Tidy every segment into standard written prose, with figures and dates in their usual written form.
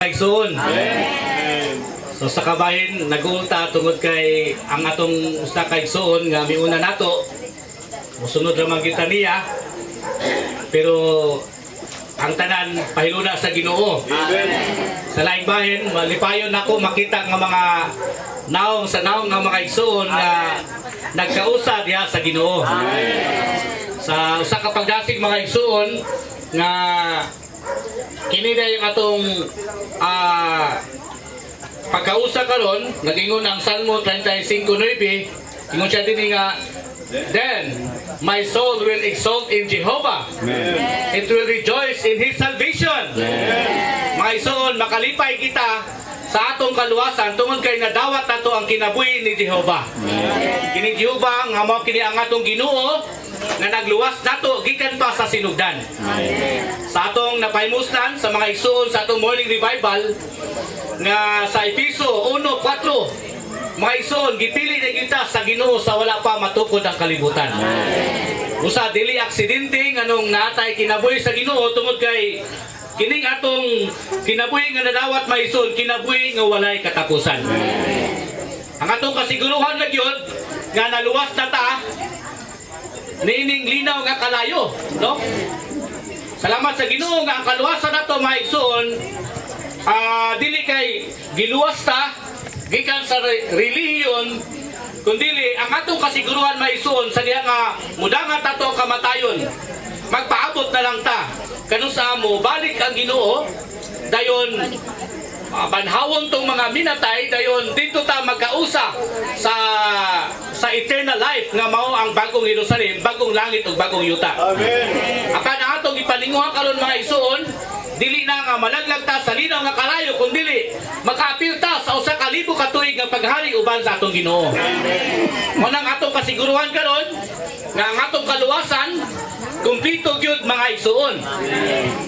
Igsoon. So sa kabahin nagulta tungod kay ang atong usa ka igsoon nga miuna nato mosunod ra man kita niya pero ang tanan pahiluna sa Ginoo. Sa laing bahin malipayon nako makita nga mga naong nga mga igsoon nga nagkausa diha sa Ginoo. Sa usa ka pagdasig mga igsoon nga kini na yung atong pagkausa karon nagingon ang Salmo 35:9 ingon siya din nga then my soul will exalt in Jehovah. Amen. It will rejoice in His salvation. Mga igsoon makalipay kita sa atong kaluwasan tungod kay nadawat nato ang kinabuhi ni Jehovah. Kini Jehovah nga mao kini ang atong Ginoo nga nagluwas nato gikan pa sa sinugdan. Sa atong napahimuslan sa mga igsoon sa atong morning revival nga sa Episo 1:4 mga igsoon gipili na kita sa Ginoo sa wala pa matukod ang kalibutan. Usa dili aksidente nganong natay kinabuhi sa Ginoo tungod kay kining atong kinabuhi nga nadawat mga igsoon kinabuhi nga walay katapusan. Ang atong kasiguruhan gyud nga naluwas na ta niining linaw nga kalayo, no? Salamat sa Ginoo nga ang kaluwasan nato mga igsoon dili kay giluwas ta gikan sa relihiyon kundi ang atong kasiguruhan mga igsoon sa diha nga mudangan tato kamatayon magpaabot na lang ta kanusa mo balik ang Ginoo dayon banhawon tong mga minatay dayon dito ta magkausa sa eternal life nga mao ang bagong Jerusalem, bagong langit ug bagong yuta. Amen. Apan atong ipalinguha karon mga igsoon, dili na nga malaglag ta sa linaw nga kalayo kun dili makaapil ta sa usa ka libo ka tuig nga paghari uban sa atong Ginoo. Amen. Mo nang atong kasiguruhan karon nga ang atong kaluwasan kumpleto gyud mga igsoon.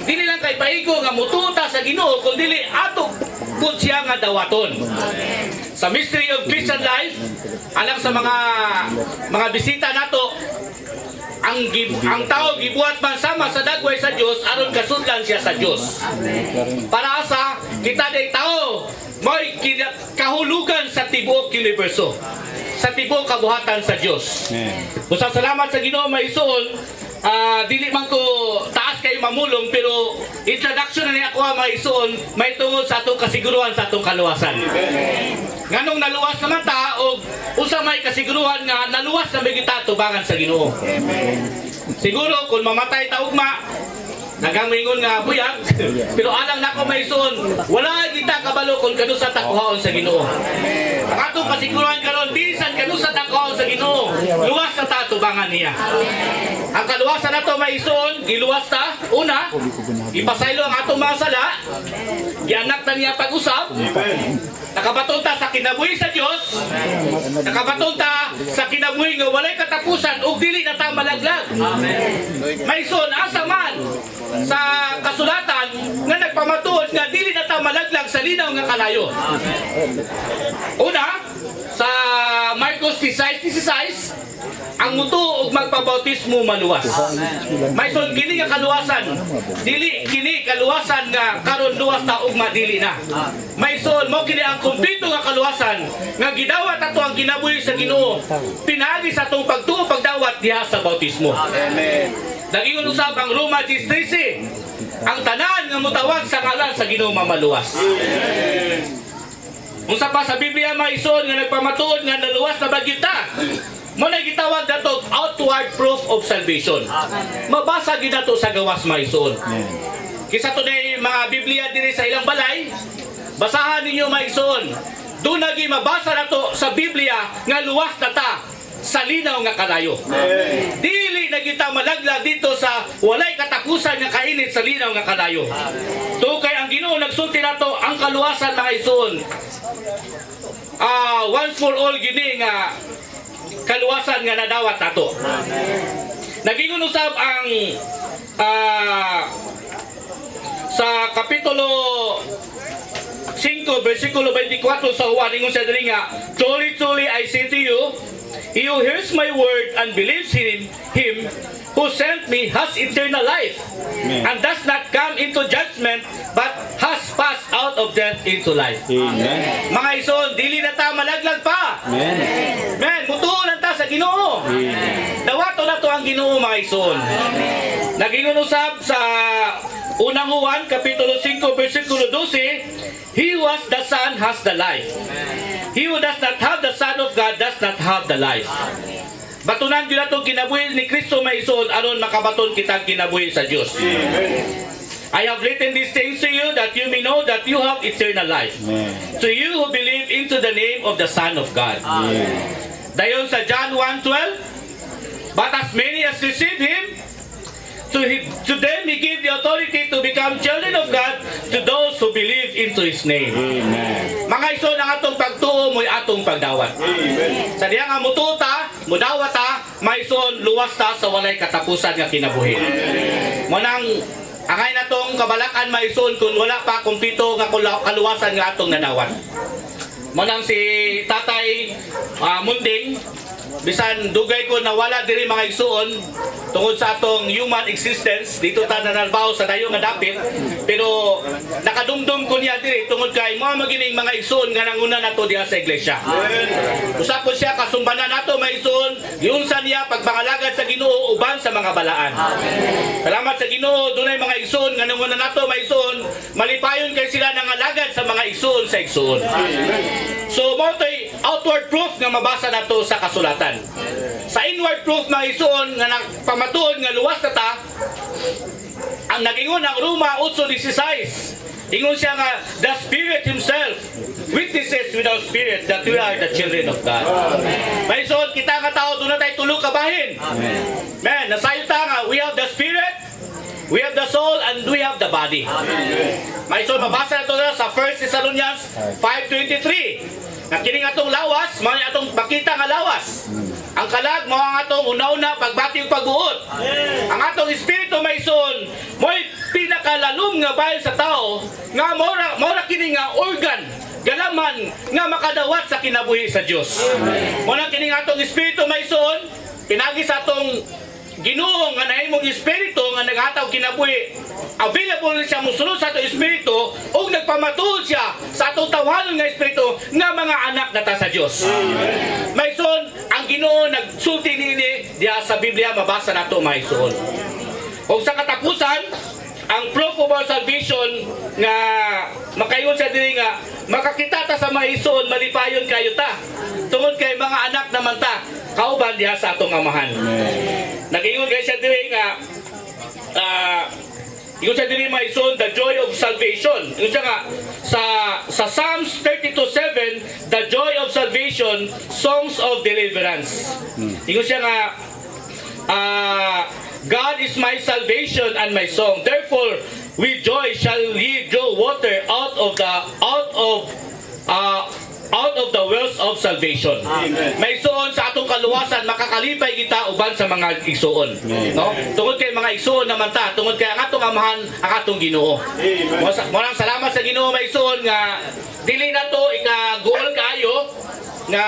Dili lang kay paigo nga mututa sa Ginoo kun dili ato pud siya nga dawaton. Sa mystery of Christian life, alang sa mga bisita nato, ang tao gibuhat man sama sa dagway sa Dios aron kasudlan siya sa Dios. Para sa kita day tao mo'y kahulugan sa tibuok universo, sa tibuok kabuhatan sa Dios. Usa salamat sa Ginoo mga igsoon. Dili man ko taas kayo mamulong pero introduction na niya ako mga igsoon may tungod sa atong kasiguruhan sa atong kaluwasan. Nganong naluwas naman ta o usa may kasiguruhan nga naluwas na may kita tubangan sa Ginoo. Siguro kung mamatay ta ugma nagamingon nga buyag pero alang nako may igsoon wala kita kabalo kung kanusa ta kuhaon sa Ginoo. Ang atong kasiguruhan karon bisan kanusa ta kuhaon sa Ginoo luwas na ta tubangan niya. Ang kaluwasan nato mga igsoon giluwas ta una ipasaylo ang atong mga sala gianak na niya pag-usap nakabaton ta sa kinabuhi sa Dios nakabaton ta sa kinabuhi nga walay katapusan ug dili na ta malaglag. Mga igsoon asa man sa kasulatan nga nagpamatuod nga dili na ta malaglag sa linaw nga kalayo. Una sa Marcos 16:16 ang muto ug magpabautismo maluwas. May son kini nga kaluwasan. Dili kini kaluwasan nga karon luwas ta ug madili na. May son mo kini ang kumpleto nga kaluwasan nga gidawat ato ang kinabuhi sa Ginoo. Pinagi sa atong pagtuo pagdawat diha sa bautismo. Amen. Nagingon usab ang Roma 10:13. Ang tanan nga mutawag sa ngalan sa Ginoo mamaluwas. Amen. Unsa pa sa Biblia mga igsoon nga nagpamatuod nga naluwas na bagyo ta. Mo na gitawag dato outward proof of salvation. Mabasa gid nato sa gawas mga igsoon. Kisa today mga Biblia diri sa ilang balay, basahan ninyo mga igsoon. Do nagi mabasa nato sa Biblia nga luwas na ta sa linaw nga kalayo. Dili na kita malaglag dito sa walay katapusan nga kainit sa linaw nga kalayo. To kay ang Ginoo nagsulti nato ang kaluwasan mga igsoon. Once for all gini nga kaluwasan nga nadawat nato. Nagingon usab ang sa kapitulo 5 versikulo 24 sa Juan ingon siya diri nga truly truly I say to you he who hears my word and believes him who sent me has eternal life and does not come into judgment but has pass out of death into life. Amen. Mga ison, dili na ta malaglag pa. Amen. Men, mutuon lang ta sa Ginoo. Dawato na to ang Ginoo, mga ison. Naging usab sa unang Juan, kapitulo 5, versikulo 12, He who has the Son has the life. He who does not have the Son of God does not have the life. Batunan yun na itong kinabuhi ni Kristo maison aron makabaton kitang kinabuhi sa Diyos. I have written these things to you that you may know that you have eternal life. To you who believe into the name of the Son of God. Dayon sa John 1:12, but as many as receive Him, to them He gave the authority to become children of God to those who believe into His name. Amen. Mga ison ang atong pagtuo mo'y atong pagdawat. Sa diya nga mututa, mudawata, maison luwas ta sa walay katapusan nga kinabuhi. Manang angay na tong kabalakan maison kung wala pa kumpito nga kaluwasan nga atong nadawat. Manang si Tatay Munding, bisan dugay ko na wala diri mga igsuon tungod sa atong human existence dito ta nanalbaw sa dayo nga dapit, pero nakadumdum ko niya diri tungod kay mo magining mga igsuon nga nanguna nato diha sa iglesia. Usap ko siya kasumbanan nato mga igsuon giunsa niya pagpangalagad sa Ginoo uban sa mga balaan. Salamat sa Ginoo, dunay mga igsuon nga nanguna nato mga igsuon malipayon kay sila nangalagad sa mga igsuon sa igsuon. So mo to'y outward proof nga mabasa nato sa kasulatan. Sa inward proof mga igsuon nga nagpamatuod nga luwas na ta, ang nagingon ng Roma 8:16, ingon siya nga the Spirit Himself witnesses with our spirit that we are the children of God. Mga igsuon, kita nga tao doon na tayo tulog kabahin. Man, nasayo ta nga we have the Spirit, we have the soul, and we have the body. Mga igsuon, mabasa nato na sa 1 Thessalonians 5:23. Na kining atong lawas, mao ni atong makita nga lawas. Ang kalag mao ang atong una-una pagbati ug pagbuot. Ang atong espiritu maison mo'y pinakalalom nga bahin sa tao nga mora kini nga organ galaman nga makadawat sa kinabuhi sa Dios. Mao na kini nga atong espiritu maison pinagi sa atong Ginoo nga nahimong espiritu nga naghatag kinabuhi. Available siya musulod sa atong espiritu ug nagpamatuod siya sa atong tawanon nga espiritu nga mga anak nata sa Dios. Maison, ang Ginoo nagsulti niini diha sa Biblia mabasa nato maison. Ug sa katapusan, ang proof of our salvation nga makayon sa diri nga makakita ta sa maison malipayon kayo ta. Tungod kay mga anak naman ta kauban diha sa atong amahan. Nag-ingon kay siya diri nga ingon siya diri maison the joy of salvation. Ingon siya nga sa Psalms 32:7, the joy of salvation, songs of deliverance. Ingon siya nga God is my salvation and my song. Therefore, with joy shall ye draw water out of the wells of salvation. May isuon sa atong kaluwasan, makakalipay kita uban sa mga igsuon. No? Tungod kay mga igsuon naman ta, tungod kay ang atong amahan, ang atong Ginoo. Maraming salamat sa Ginoo may isuon nga dili na to ikaguol kaayo nga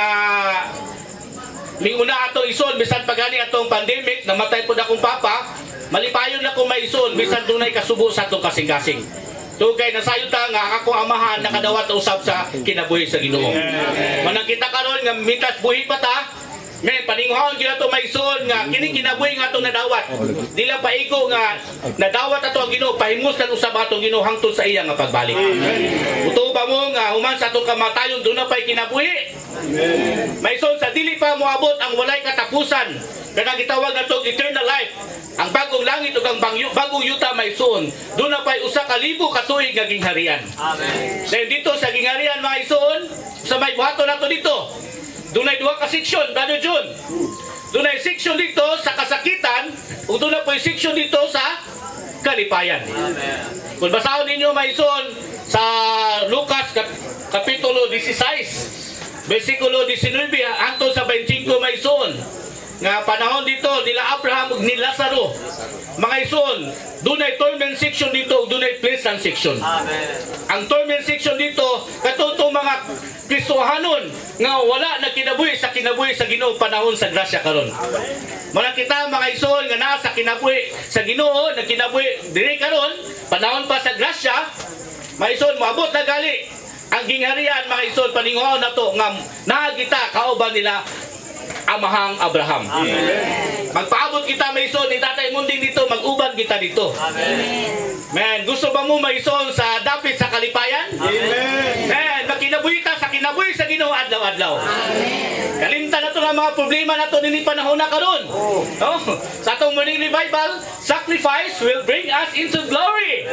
minguna atong isuon bisan pagani atong pandemic namatay pud akong papa, malipayon na kung may isuon bisan dunay kasubo sa atong kasing-kasing. Tugay nasayo ta nga akong amahan nakadawat usab sa kinabuhi sa Ginoo. Manang kita karon nga mitas buhi pa ta, men paninguhon gyud ato maison nga kini kinabuhi nga atong nadawat. Dila paigo nga nadawat ato ang Ginoo, pahimustan usab atong Ginoo hangtod sa iya nga pagbalik. Uto ba mo nga human sa atong kamatayon do na pay kinabuhi. Maison sa dili pa moabot ang walay katapusan, kanang gitawag natong eternal life. Ang bagong langit ug ang bagong yuta maison, do na pay usa ka libo ka tuig nga gingharian. Amen. Then dito sa gingharian mga ison, sa may buhaton nato dito. Dunay duha ka section, Brother John. Dunay section dito sa kasakitan, ug dunay pay section dito sa kalipayan. Amen. Kung basahon ninyo mga ison sa Lucas kapitulo 16, versikulo 19 hangtod sa 25 mga ison, nga panahon dito nila Abraham ug ni Lazaro. Mga ison, dunay torment section dito ug dunay pleasant section. Amen. Ang torment section dito katutong mga Kristohanon nga wala nagkinabuhi sa Ginoo panahon sa grasya karon. Muna kita mga ison nga naa sa kinabuhi sa Ginoo, nagkinabuhi diri karon panahon pa sa grasya, Maison, maabot na gali ang gingharian mga ison, paninguhaw na to nga nagita kauban nila amahang Abraham. Amen. Magpaabot kita maison ni Tatay Munding dito, mag-uban kita dito. Man, gusto ba mo maison sa dapit sa kalipayan? Amen. Man, makinabuhi ta sa kinabuhi sa Ginoo adlaw-adlaw. Kalimtan na to nga mga problema na to nini panahon na karon. Oh. Sa atong morning revival, sacrifice will bring us into glory.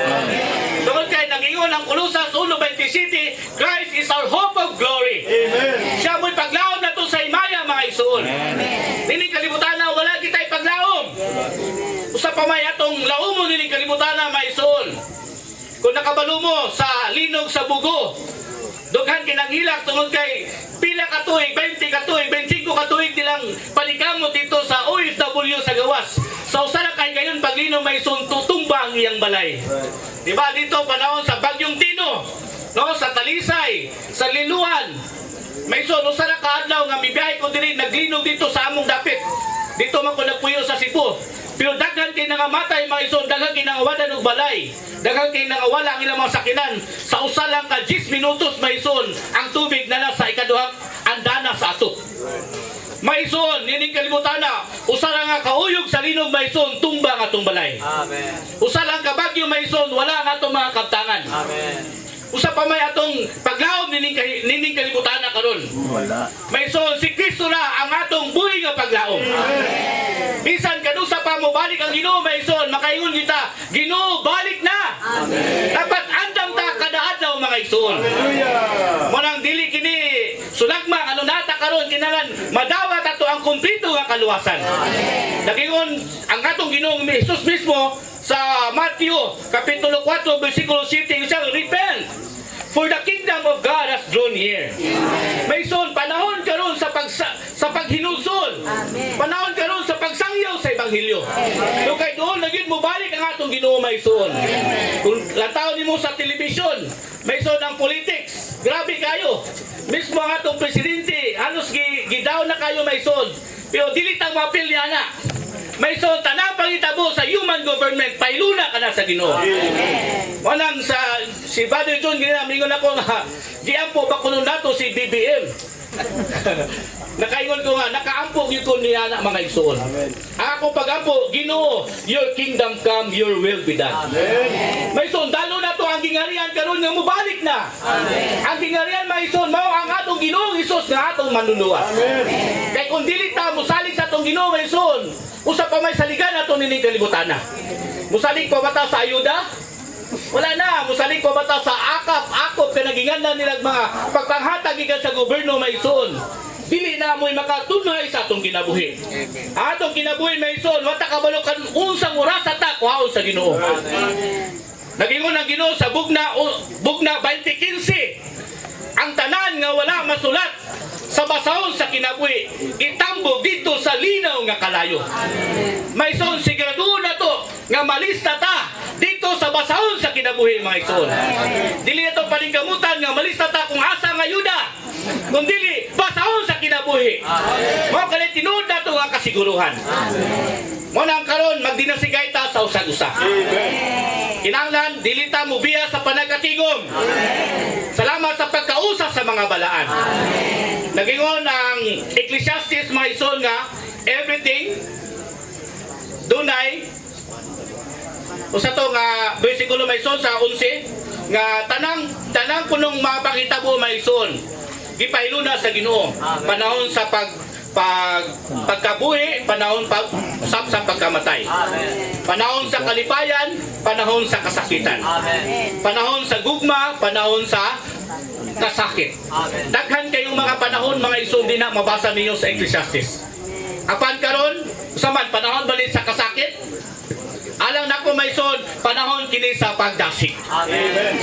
Tungod kay nag-ingon ang Colossus 1:27, Christ is our hope of glory. Amen. Siya mo'y paglaom na to sa himaya mga isuon. Nini kalibutan na wala kita'y paglaom. Usa pa may atong laumo nini kalibutan na mga isuon. Kung nakabalo mo sa linog sa bugo, dughan kinanghilak tungod kay pila ka tuig, 20 ka tuig, 25 ka tuig nilang palikamot dito sa OFW sa gawas. Sa usa na kay gayon paglino may tutumba ang iyang balay. Diba dito panahon sa Bagyong Tino, no, sa Talisay, sa Liluan. May usa na kaadlaw nga mibiyahe ko diri naglinog dito sa among dapit. Dito man ko nagpuyo sa Cebu. Pero daghan kay nangamatay mga ison, daghan kay nangawadan og balay. Daghan kay nangawala ang ilang mga sakinan. Sa usa lang ka 10 minutos mga ison, ang tubig na nasa ikaduhang andana sa ato. Maison, nining kalibutan na, usa lang nga kauyog sa linog maison, tumba nga atong balay. Amen. Usa lang ka bagyo maison, wala nga atong mga kabtangan. Amen. Usa pa may atong paglaom nining kalibutan na karon. Wala. Maison, si Kristo na ang atong buhi nga paglaom. Bisan kanusa pa mo balik ang Ginoo maison, makaingon kita, Ginoo balik na. Amen. Dapat andam ta kada adlaw mga ison. Hallelujah. Manang dili kini sulagma ano nata karon kinalan madawat ato ang kumpleto nga kaluwasan. Nagingon ang atong Ginoong Jesus mismo sa Matthew kapitulo 4 bersikulo 7 siya, repent for the kingdom of God has drawn near. Maison, panahon karon sa paghinusol. Panahon karon sa pagsangyaw sa ebanghelyo. So kay doon nagid mo balik ang atong Ginoo maison. Kung lataw nimo sa telebisyon, maison ang politics, grabe kayo. Mismo ang atong presidente, halos gidaw na kayo maison. Pero dili ta mapil niya na. Maison, tanang pangitabo sa human government, pailuna ka na sa Ginoo. Wanang sa si Father John ginamingon ako nga, diyan po ba kuno nato si BBM? Nakaingon ko nga, nakaampo gyud ko niya na mga igsoon. Ako pagampo, Ginoo, your kingdom come, your will be done. Maison, dalo na to ang gingharian karon nga mobalik na. Ang gingharian maison mao ang atong Ginoong Hesus nga atong manluluwas. Kay kung dili ta mosalig sa atong Ginoo maison, usa pa may saligan ato nining kalibutan na. Musalig pa ba ta sa ayuda? Wala na, musalig pa ba ta sa akop kanagingan na nilag mga pagpanghatag gikan sa gobyerno maison. Dili na mo'y makatunay sa atong kinabuhi. Atong kinabuhi maison, wata kabalo kan unsang oras ta kuhaon sa Ginoo. Nagingon ang Ginoo sa bugna 20:15. Ang tanan nga wala masulat sa basahon sa kinabuhi, itambo dito sa linaw nga kalayo. Maison, siguraduho na to nga malista ta dito sa basahon sa kinabuhi mga ison. Dili ito paningkamutan nga malista ta kung asa nga ayuda. Kung dili, basahon sa kinabuhi. Mao kani tinuod na to nga kasiguruhan. Mo nang karon magdinasigay ta sa usag-usa. Kinahanglan dili ta mobiya sa panagatigom. Salamat sa pagkausap sa mga balaan. Nagingon ang Ecclesiastes mga ison nga everything dunay usa to nga bersikulo may ison sa 11 nga tanang punong mapakitabo may ison gipailuna sa Ginoo panahon sa pagkabuhi, panahon usap sa pagkamatay. Panahon sa kalipayan, panahon sa kasakitan. Panahon sa gugma, panahon sa kasakit. Daghan kayong mga panahon mga ison din na mabasa ninyo sa Ecclesiastes. Apan karon, usaman panahon bali sa kasakit. Alang nako may ison, panahon kini sa pagdasig.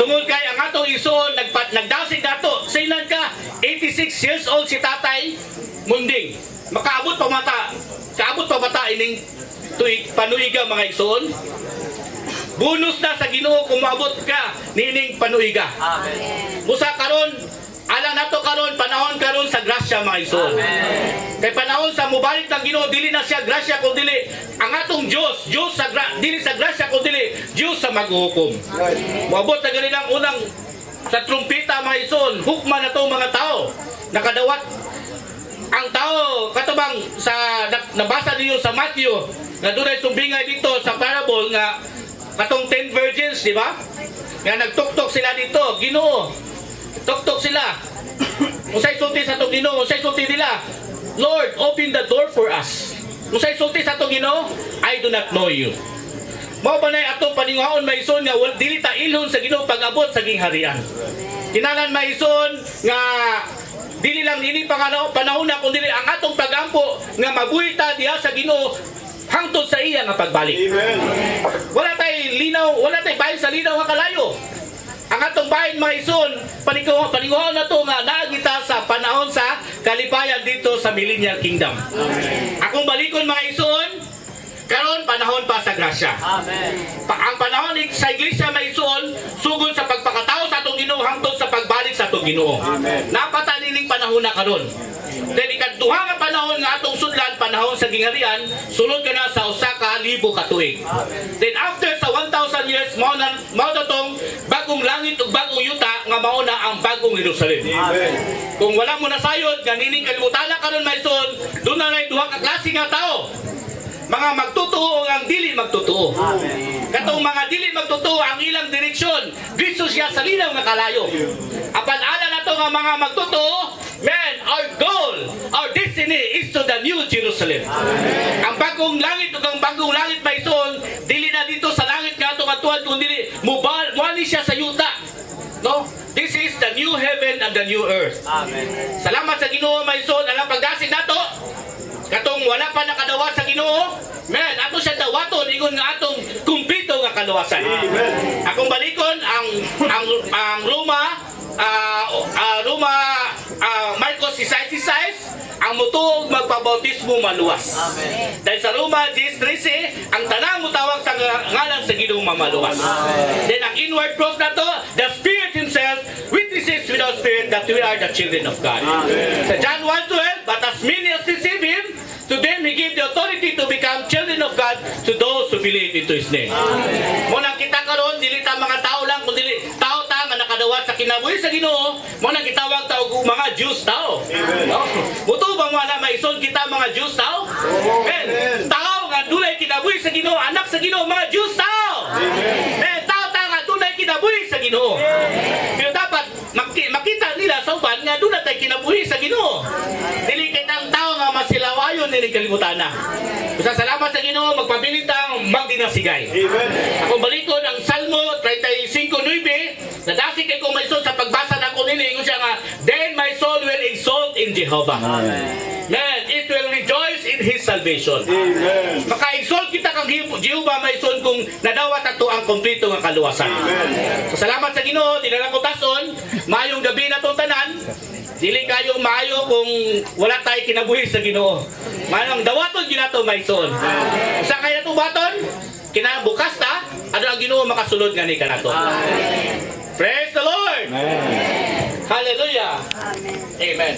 Tungod kay ang atong ison nagdasig nato. Sa ilan ka? 86 years old si Tatay Munding. Makaabot pa mata ining tuig panuiga mga ison. Bonus na sa Ginoo kung maabot ka nining panuiga. Musa karon alang nato karon panahon karon sa grasya mga igsoon. Kay panahon sa mubalik ng Ginoo dili na siya grasya kun dili ang atong Dios sa dili sa grasya kun dili Dios sa maghuhukom. Moabot na gani ang unang sa trumpeta mga igsoon, hukman na to mga tao. Nakadawat ang tao katubang sa nabasa niyo sa Matthew na dunay sumbingay dito sa parable nga katong 10 virgins, di ba? Nga nagtuktok sila dito, Ginoo. Tuktok sila. Unsay sulti sa atong Ginoo? Unsay sulti nila? Lord, open the door for us. Unsay sulti sa atong Ginoo? I do not know you. Mao ba nay atong paninguhaon maison nga dili ta ilhon sa Ginoo pag-abot sa gingharian. Kinahanglan maison nga dili lang ini panahon na kundi ang atong pagampo nga mabuhi ta diha sa Ginoo hangtod sa iya nga pagbalik. Amen. Wala tay linaw, wala tay bahin sa linaw nga kalayo. Ang atong bahin mga ison, paninguhaon na to nga naagita sa panahon sa kalipayan dito sa Millennial Kingdom. Akong balikon mga ison, karon panahon pa sa grasya. Ang panahon sa iglesia may isuon sugod sa pagpakatao sa atong Ginoo hangtod sa pagbalik sa atong Ginoo. Napatanining panahon na karon. Then ikaduha nga panahon nga atong sudlan panahon sa gingharian sulod ka na sa usa ka libo ka tuig. Then after sa 1,000 years mao na tong bagong langit ug bagong yuta nga mao na ang bagong Jerusalem. Kung wala mo nasayod nga nining kalibutan na karon may isuon, doon na duha ka klase nga tao. Mga magtotoo ang dili magtotoo. Katong mga dili magtotoo ang ilang direksyon, Kristo siya sa linaw nga kalayo. Apan ala na to nga mga magtotoo, man, our goal, our destiny is to the new Jerusalem. Ang bagong langit ug ang bagong langit may ison, dili na dito sa langit nga atong atuan kundi dili muani siya sa yuta. No? This is the new heaven and the new earth. Salamat sa Ginoo may ison, alang pagdasig nato. Katong wala pa nakadawat sa Ginoo, man, ato siya dawaton ingon nga atong kumpleto nga kaluwasan. Akong balikon ang Roma Marcos 16:16 ang mutuog magpabautismo maluwas. Dahil sa Roma 10:13 ang tanang mutawag sa ngalan sa Ginoo mamaluwas. Then ang inward proof na to, the Spirit Himself witnesses with our spirit that we are the children of God. Sa John 1:12, but as many as receive Him, to them He gave the authority to become children of God to those who believe into His name. Muna kita karon dili ta mga tao lang kundi tao ta nga nakadawat sa kinabuhi sa Ginoo, muna gitawag ta og mga Jews tao. No? Muto ba mo na maison kita mga Jews tao? Amen. Tao nga dunay kinabuhi sa Ginoo, anak sa Ginoo, mga Jews tao. Amen. Tao ta nga dunay kinabuhi sa Ginoo. Pero dapat makita nila sa uban nga dunay tay kinabuhi sa Ginoo. Dili kay tang tao nga masilawayon ni kalibutan na. Basta salamat sa Ginoo, magpabilintang magdinasigay. Amen. Akong balikon ang Salmo 35:9, nadasi kay kung maison sa pagbasa na ko nini, ingon siya nga, then my soul will exalt in Jehovah. Man, it will rejoice in His salvation. Amen. Maka-exalt kita kang Jehovah maison kung nadawat ato ang kompleto nga kaluwasan. So, salamat sa Ginoo, di na lang ko tason, mayong gabi na tong tanan. Dili kayo maayo kung wala tayo kinabuhi sa Ginoo. Manang dawaton ginato maison. Sa kaya itong baton, kinabukas ta, ano ang Ginoo makasulod nga ni kanato. Praise the Lord! Amen. Hallelujah! Amen.